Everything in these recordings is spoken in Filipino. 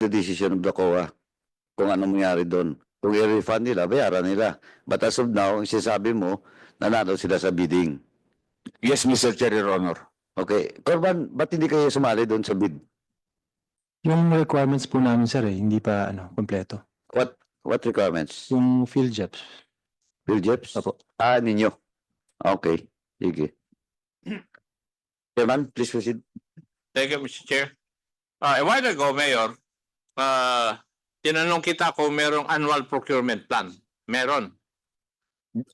the decision of the COA kung anong mangyari doon. Kung i-refund nila, bayaran nila. But as of now, sinasabi mo, nanalo sila sa bidding. Yes, Mr. Chair, Your Honor. Okay. Corban, ba't hindi kayo sumali doon sa bid? Yung requirements po namin, sir, hindi pa kompleto. What requirements? Yung field jobs. Bill Jeps? Opo. Ninyo. Okay. Sige. Chairman, please proceed. Thank you, Mr. Chair. A while ago, Mayor, tinanong kita kung merong annual procurement plan. Meron.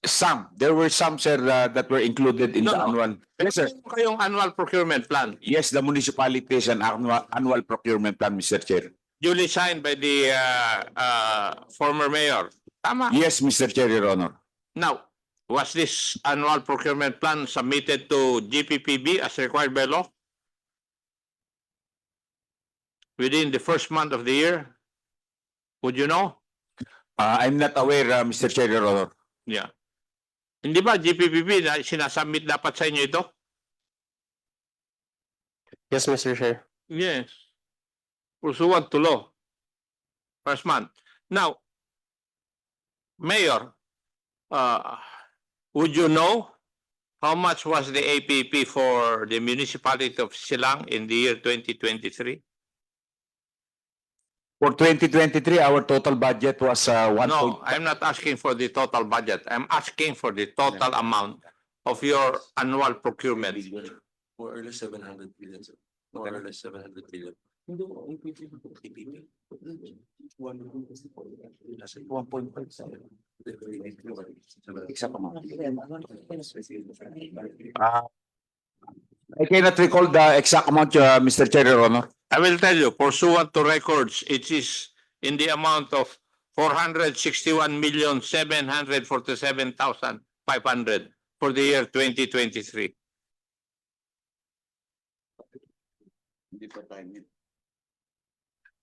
Some. There were some, sir, that were included in No, the no. annual. Yes, sir. Meron kayong annual procurement plan Yes, the municipality has an annual procurement plan, Mr. Chair. duly signed by the former mayor. Tama. Yes, Mr. Chair, Your Honor. Now, was this annual procurement plan submitted to GPPB as required by law? Within the first month of the year? Would you know? I'm not aware, Mr. Chair, Your Honor. Yeah. Hindi ba GPPB na sinasubmit dapat sa inyo ito? Yes, Mr. Chair. Yes. Pursuant to law. First month. Now, Mayor, would you know how much was the APP for the municipality of Silang in the year 2023? For 2023, our total budget was 1. No, I'm not asking for the total budget. I'm asking for the total amount of your annual procurement. More or less 700 billion, sir. More or less 700 billion. I cannot recall the exact amount, Mr. Chair, Your Honor. I will tell you, pursuant to records, it is in the amount of 461,747,500 for the year 2023.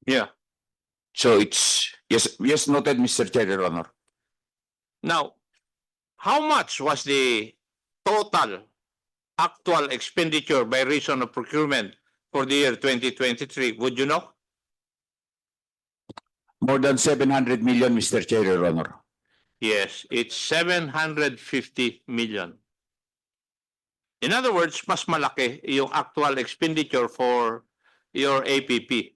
Yeah. So it's, yes, noted, Mr. Chair, Your Honor. Now, how much was the total actual expenditure by reason of procurement for the year 2023? Would you know? More than 700 million, Mr. Chair, Your Honor. Yes, it's 750 million. In other words, mas malaki yung actual expenditure for your APP.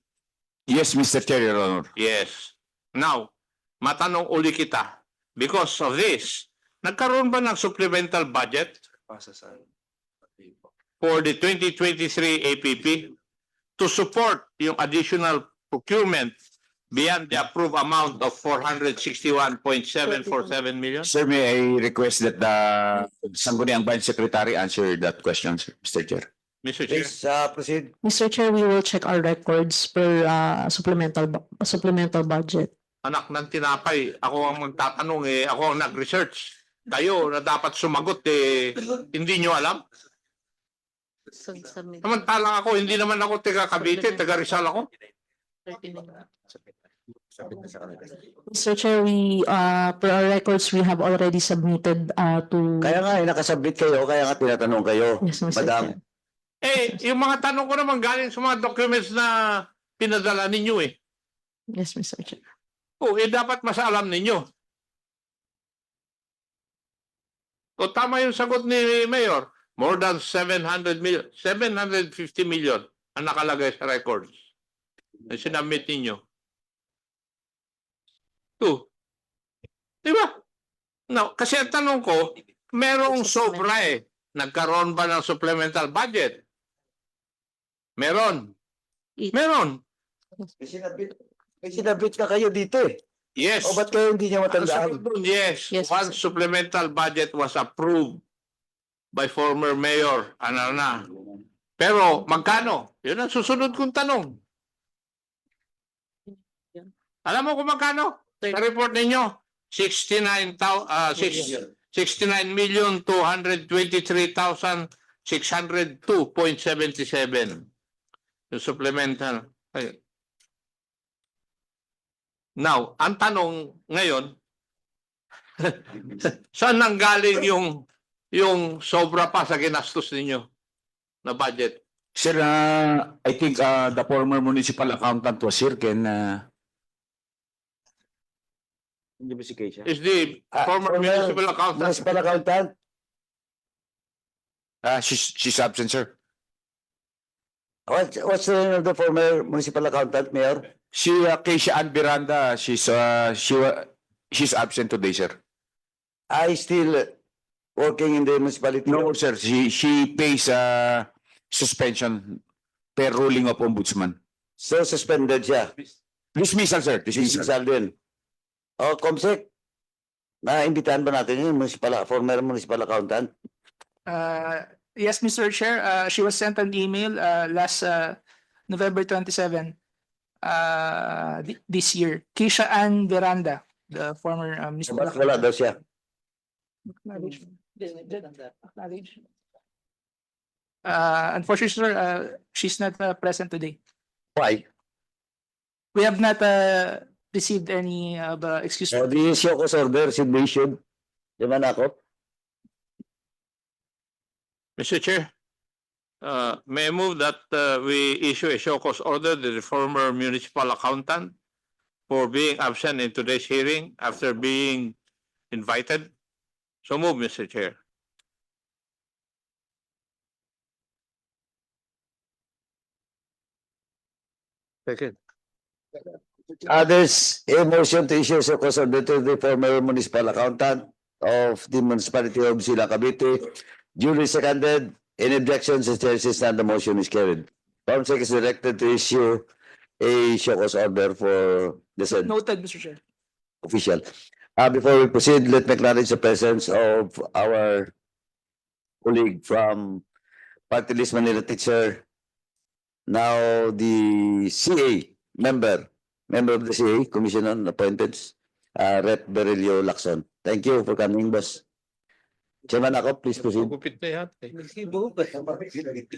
Yes, Mr. Chair, Your Honor. Yes. Now, matanong uli kita, because of this, nagkaroon ba ng supplemental budget for the 2023 APP to support yung additional procurement beyond the approved amount of 461.747 million? Sir, may I request that the Sangguniang Bayan Secretary answer that question, sir, Mr. Chair? Mr. Chair. Please proceed. Mr. Chair, we will check our records per supplemental budget. Anak ng tinapay, ako ang magtatanong ako ang nag-research. Kayo na dapat sumagot hindi nyo alam. Samantalang ako, hindi naman ako taga Cavite, taga Rizal ako. Mr. Chair, we per our records we have already submitted to Kaya nga, nakasabit kayo, kaya nga tinatanong kayo. Yes, Mr. Madam. Chair. Yung mga tanong ko naman galing sa mga documents na pinadala ninyo Yes, Mr. Chair. dapat mas alam ninyo. O tama yung sagot ni Mayor, more than 700 million, 750 million ang nakalagay sa records na sinabit ninyo. Di ba? No, kasi ang tanong ko, merong sobra Nagkaroon ba ng supplemental budget? Meron. Meron. May sinabit ka kayo dito Yes. O ba't kayo hindi niya Ano matandaan? sagot dun? Yes. Yes, One sir. supplemental budget was approved by former mayor. Ano na. Pero magkano? Yun ang susunod kong tanong. Alam mo kung magkano? Sa report ninyo, 69,223,602.77. Yung supplemental. Ay. Now, ang tanong ngayon, saan nanggaling yung sobra pa sa ginastos ninyo na budget? Sir, I think the former municipal accountant was here. Can hindi ba si Keisha? Is the former municipal accountant? Municipal accountant? She's absent, sir. What's the name of the former municipal accountant, Mayor? Si Keisha Ann Miranda, she's absent today, sir. I still working in the municipality. No, sir. She pays suspension per ruling of ombudsman. So suspended siya. Dismissal, sir. Dismissal. Dismissal din. O, Comsec, naimbitahan ba natin yung former municipal accountant? Yes, Mr. Chair, she was sent an email last November 27 this year. Keisha Ann Veranda, the former municipal. Bakit wala daw siya? Acknowledge. Unfortunately, sir, she's not present today. Why? We have not received any excuse. So, the show cause order should be issued. Di ba na ako? Mr. Chair, may I move that we issue a show cause order to the former municipal accountant for being absent in today's hearing after being invited? So move, Mr. Chair. Second. There's a motion to issue show cause order to the former municipal accountant of the municipality of Silang Cavite. Duly seconded. Any objections? If there is none, the motion is carried. Comsec is directed to issue a show cause order for the said Noted, Mr. Chair. official. Before we proceed, let me acknowledge the presence of our colleague from Party List Manila Teacher, now the CA member of the CA, Commission on Appointments, Rep. Berelio Lacson. Thank you for coming, boss. Chairman ako, please proceed. Pagupit na yan.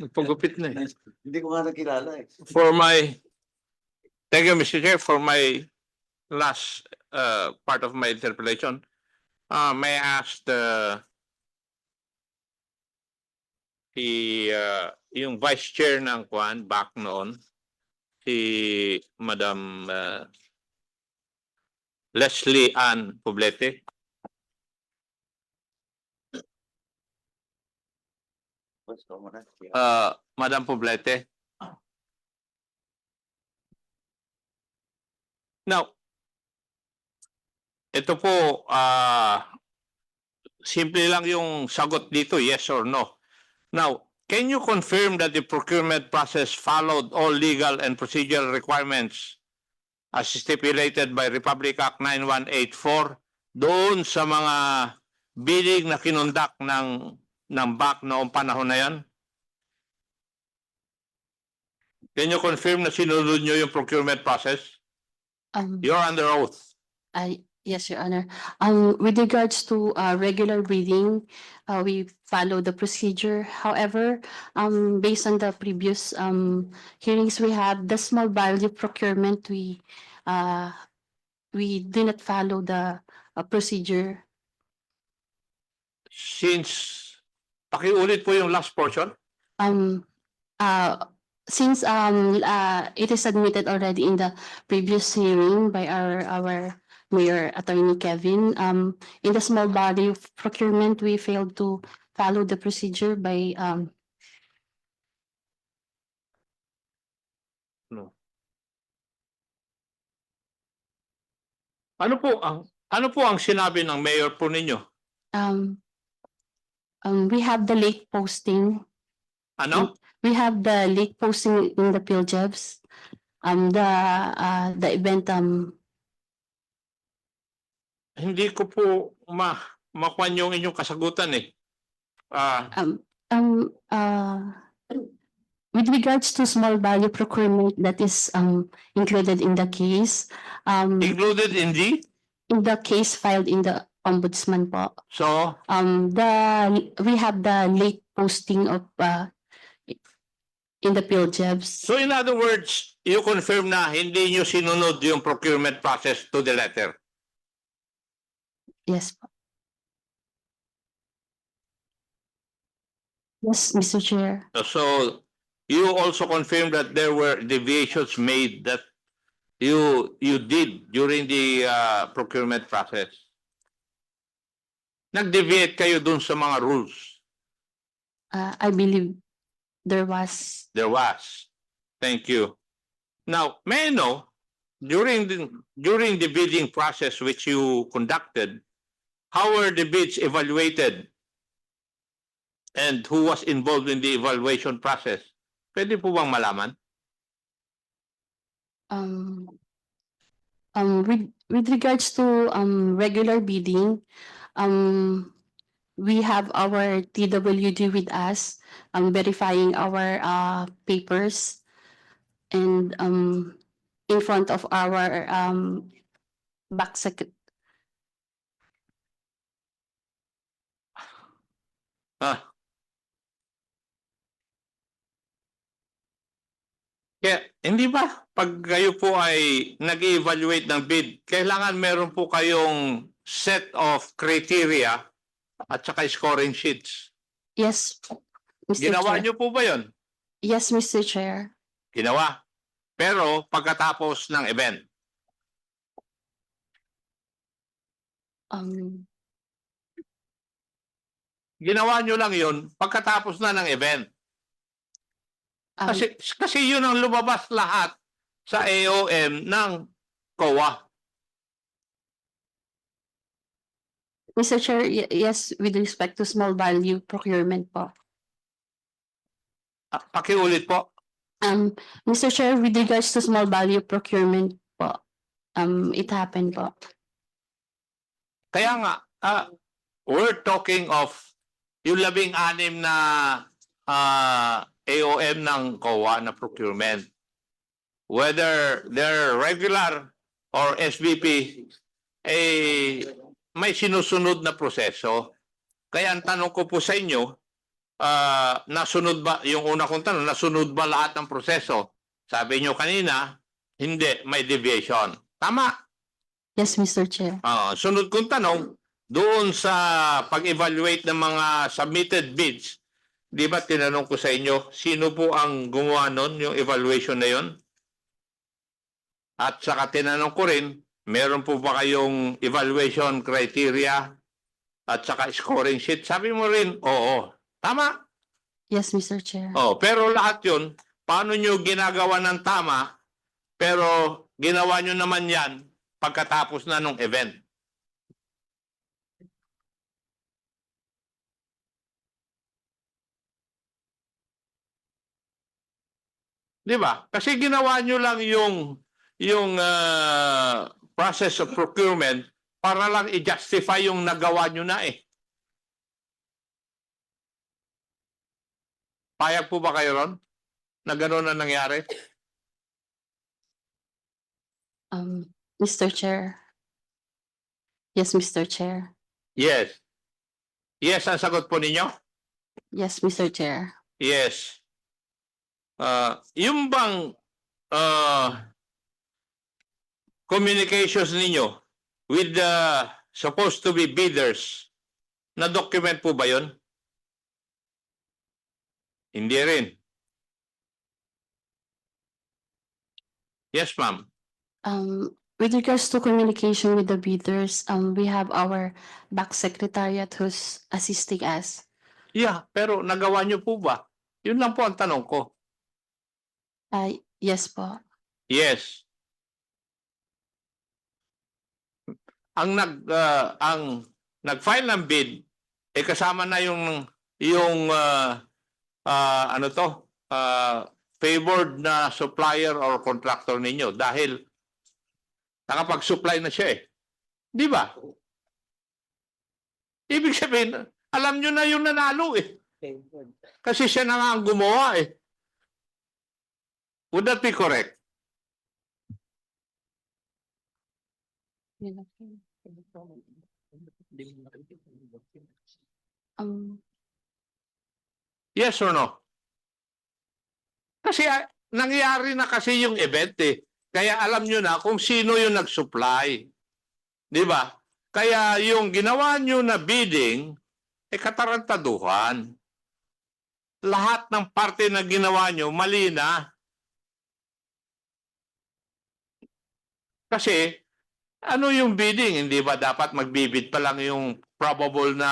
Pagupit na eh. Hindi ko nga nakilala eh. Thank you, Mr. Chair, for my last part of my interpellation. May I ask yung vice chair ng Kwan back noon, si Madam Leslie Ann Poblete. Madam Poblete. Now, ito po, simple lang yung sagot dito, yes or no. Now, can you confirm that the procurement process followed all legal and procedural requirements as stipulated by Republic Act 9184 doon sa mga bidding na kinundak ng BAC noong panahon na yan? Can you confirm na sinunod nyo yung procurement process? You're under oath. Yes, Your Honor. With regards to regular bidding, we follow the procedure. However, based on the previous hearings we had, the small value procurement, we do not follow the procedure. Pakiulit po yung last portion. Since it is admitted already in the previous hearing by our Mayor Attorney Kevin, in the small body of procurement, we failed to follow the procedure by No. Ano po ang sinabi ng mayor po ninyo? we have the late posting. Ano? We have the late posting in the PhilJobs. The event Hindi ko po makuha yung inyong kasagutan eh. with regards to small value procurement that is included in the case, Included in the case filed in the ombudsman po. So, We have the late posting of in the PhilJobs. so in other words, you confirm na hindi nyo sinunod yung procurement process to the letter. Yes po. Yes, Mr. Chair. So, you also confirmed that there were deviations made that you did during the procurement process. Nag-deviate kayo dun sa mga rules. I believe there was. There was. Thank you. Now, may I know, during the bidding process which you conducted, how were the bids evaluated? And who was involved in the evaluation process? Pwede po bang malaman? With regards to regular bidding, we have our TWD with us, verifying our papers, and in front of our back secret. Ah. Kaya, hindi ba pag kayo po ay nag-evaluate ng bid, kailangan meron po kayong set of criteria at saka scoring sheets. Yes, Mr. Ginawa Chair. niyo po ba yon? Yes, Mr. Chair. Ginawa. Pero pagkatapos ng event, Um, ginawa niyo lang yon pagkatapos na ng event. um, Kasi yun ang lumabas lahat sa AOM ng COA. Mr. Chair, yes, with respect to small value procurement po. Pakiulit po. Mr. Chair, with regards to small value procurement po, it happened po. Kaya nga, we're talking of yung 16 na AOM ng COA na procurement. Whether they're regular or SVP, may sinusunod na proseso. Kaya ang tanong ko po sa inyo, nasunod ba, yung una kong tanong, nasunod ba lahat ng proseso? Sabi nyo kanina, hindi, may deviation. Tama. Yes, Mr. Chair. Sunod kong tanong, doon sa pag-evaluate ng mga submitted bids, di ba tinanong ko sa inyo, sino po ang gumawa nun, yung evaluation na yun? At saka tinanong ko rin, meron po ba kayong evaluation criteria at saka scoring sheet? Sabi mo rin, oo. Tama? Yes, Mr. Chair. Pero lahat yun, paano nyo ginagawa ng tama, pero ginawa nyo naman yan pagkatapos na nung event? Di ba? Kasi ginawa nyo lang yung process of procurement para lang i-justify yung nagawa nyo na eh. Payag po ba kayo ron? Na gano'n na nangyari? Mr. Chair. Yes, Mr. Chair. Yes. Yes, ang sagot po ninyo? Yes, Mr. Chair. Yes. Yung bang communications ninyo with the supposed to be bidders, na document po ba yun? Hindi rin. Yes, ma'am. With regards to communication with the bidders, we have our back secretariat who's assisting us. Yeah, pero nagawa niyo po ba? Yun lang po ang tanong ko. Yes po. Yes. Ang nag-file ng bid kasama na yung favored na supplier or contractor ninyo dahil nakapag-supply na siya eh. Di ba? Ibig sabihin, alam nyo na yung nanalo eh. Kasi siya na nga ang gumawa eh. Would that be correct? Yes or no? Kasi nangyari na kasi yung event eh. Kaya alam nyo na kung sino yung nag-supply. Di ba? Kaya yung ginawa nyo na bidding, katarantaduhan. lahat ng parte na ginawa nyo, mali na. Kasi, ano yung bidding? Hindi ba dapat magbibid pa lang yung probable na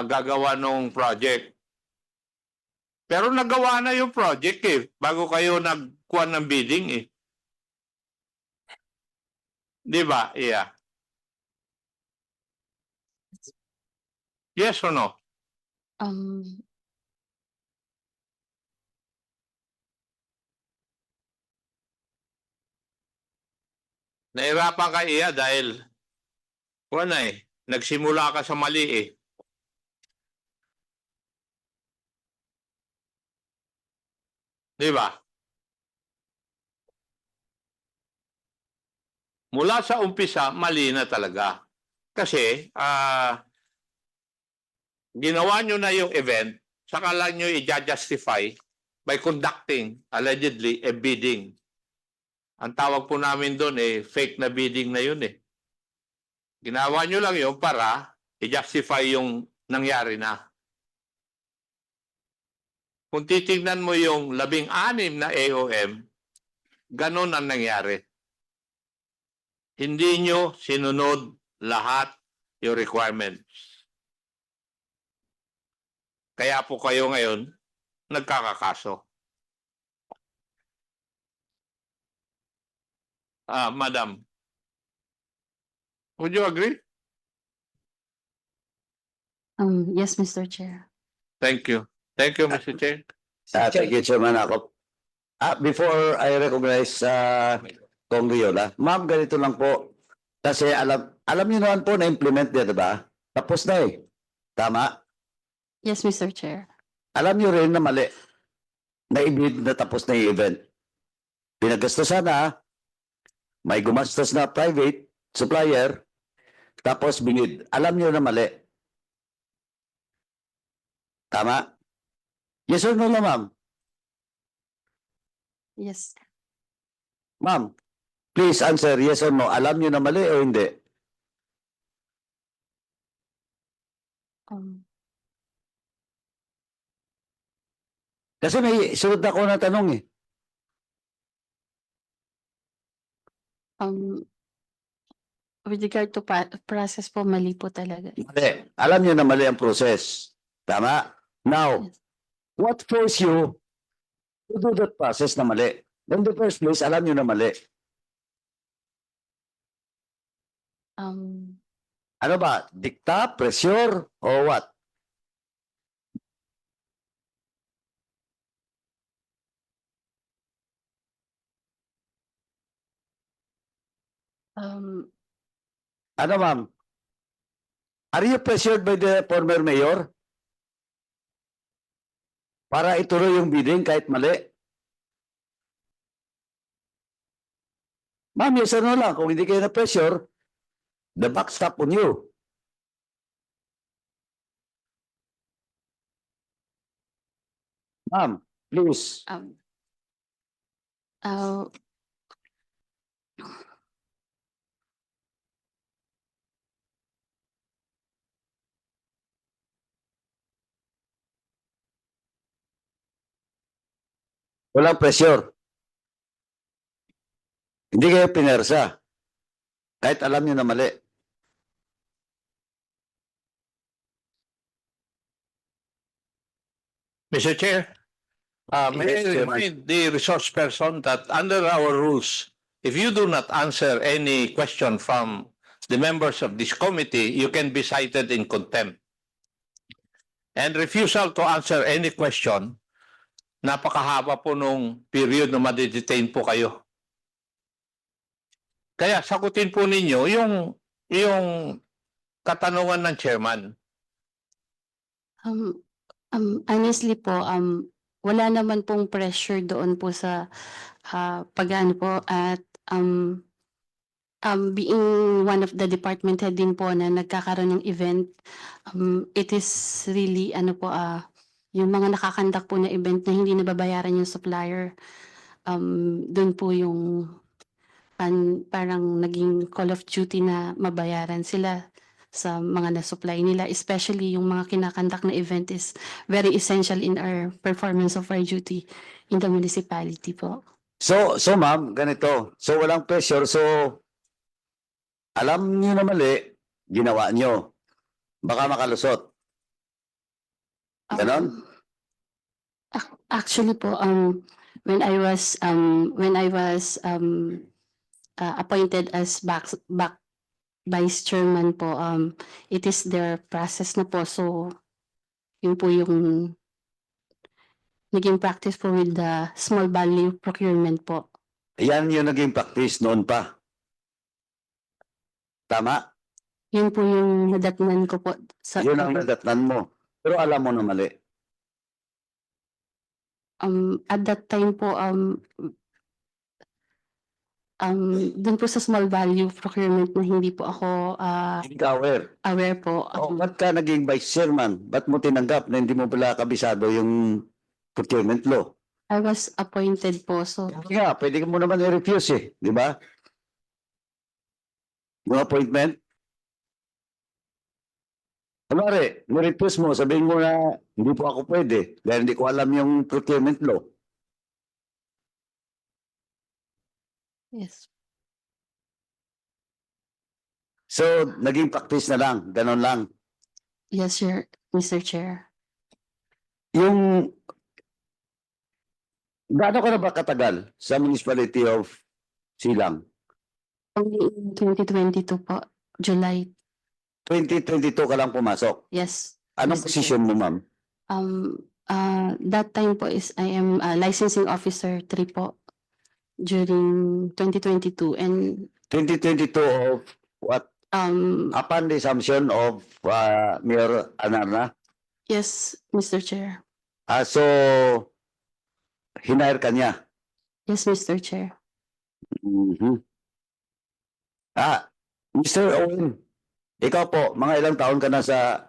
gagawa ng project? Pero nagawa na yung project bago kayo nagkuha ng bidding Di ba? Yeah. Yes or no? Um, Nahirapan ka dahil wala nagsimula ka sa mali Di ba? Mula sa umpisa, mali na talaga. Kasi, ginawa nyo na yung event, saka lang nyo i-justify by conducting, allegedly, a bidding. Ang tawag po namin doon fake na bidding na yun Ginawa nyo lang yun para i-justify yung nangyari na. Kung titignan mo yung 16 na AOM, ganun ang nangyari. Hindi nyo sinunod lahat yung requirements. Kaya po kayo ngayon nagkakakaso. Madam, would you agree? yes, Mr. Chair. Thank you. Thank you, Mr. Chair. Thank you, Chairman Akop. Before I recognize Kong Riola, ma'am, ganito lang po. Kasi alam niyo naman po na-implement niya, diba? Tapos na Tama? Yes, Mr. Chair. Alam niyo rin na mali. Na-ibid na tapos na yung event. Pinagastosan na, may gumastos na private supplier, tapos bingid. Alam niyo na mali. Tama? Yes or no na, ma'am? Yes. Ma'am, please answer yes or no. Alam niyo na mali o hindi? Um, Kasi may sunod ako na tanong with regard to process po, mali po talaga. Mali. Alam niyo na mali ang process. Tama? Now, Yes. what forced you to do that process na mali? In the first place, alam niyo na mali. Ano ba? Dikta, pressure, o what? Ano, ma'am? Are you pressured by the former mayor? Para ituloy yung bidding kahit mali? Ma'am, yes or no lang. Kung hindi kayo na-pressure, the buck stop on you. Ma'am, please. Walang pressure. Hindi kayo pinersa. Kahit alam niyo na mali. Mr. Chair, may Yes, I Chairman. remind the resource person that under our rules, if you do not answer any question from the members of this committee, you can be cited in contempt. And refusal to answer any question, napakahaba po nung period na ma-detain po kayo. Kaya sagutin po ninyo yung katanungan ng chairman. Honestly po, wala naman pong pressure doon po sa pag-ano po at being one of the department head din po na nagkakaroon ng event, it is really ano po yung mga nakakandak po na event na hindi nababayaran yung supplier, doon po yung parang naging call of duty na mabayaran sila. sa mga na-supply nila, especially yung mga kinakandak na event is very essential in our performance of our duty in the municipality po. So ma'am, ganito. So walang pressure. So alam niyo na mali, ginawa niyo. Baka makalusot. Ganon? Actually po, when I was appointed as back vice chairman po, it is their process na po. So, yun po yung naging practice po with the small value procurement po. Yan yung naging practice noon pa. Tama? Yun po yung nadatnan ko po sa Yun ang nadatnan mo. Pero alam mo na mali. at that time po, dun po sa small value procurement na hindi po ako Hindi ka aware. aware po. Ba't ka naging vice chairman? Ba't mo tinanggap na hindi mo pala kabisado yung procurement law? I was appointed po, so Kasi nga, pwede mo naman i-refuse eh. Di ba? Yung appointment. Kunwari, ni-refuse mo, sabihin mo na hindi po ako pwede dahil hindi ko alam yung procurement law. yes. So, naging practice na lang. Ganon lang. Yes, sir, Mr. Chair. Yung gaano ka na ba katagal sa municipality of Silang? Only in 2022 po, July. 2022 ka lang pumasok. Yes. Anong Mr. position mo, ma'am? That time po is I am licensing officer 3 po during 2022 and 2022 of what? Upon the assumption of Mayor Anarna. yes, Mr. Chair. So, hinire ka niya. Yes, Mr. Chair. Mhm. Mr. Owen, ikaw po, mga ilang taon ka na sa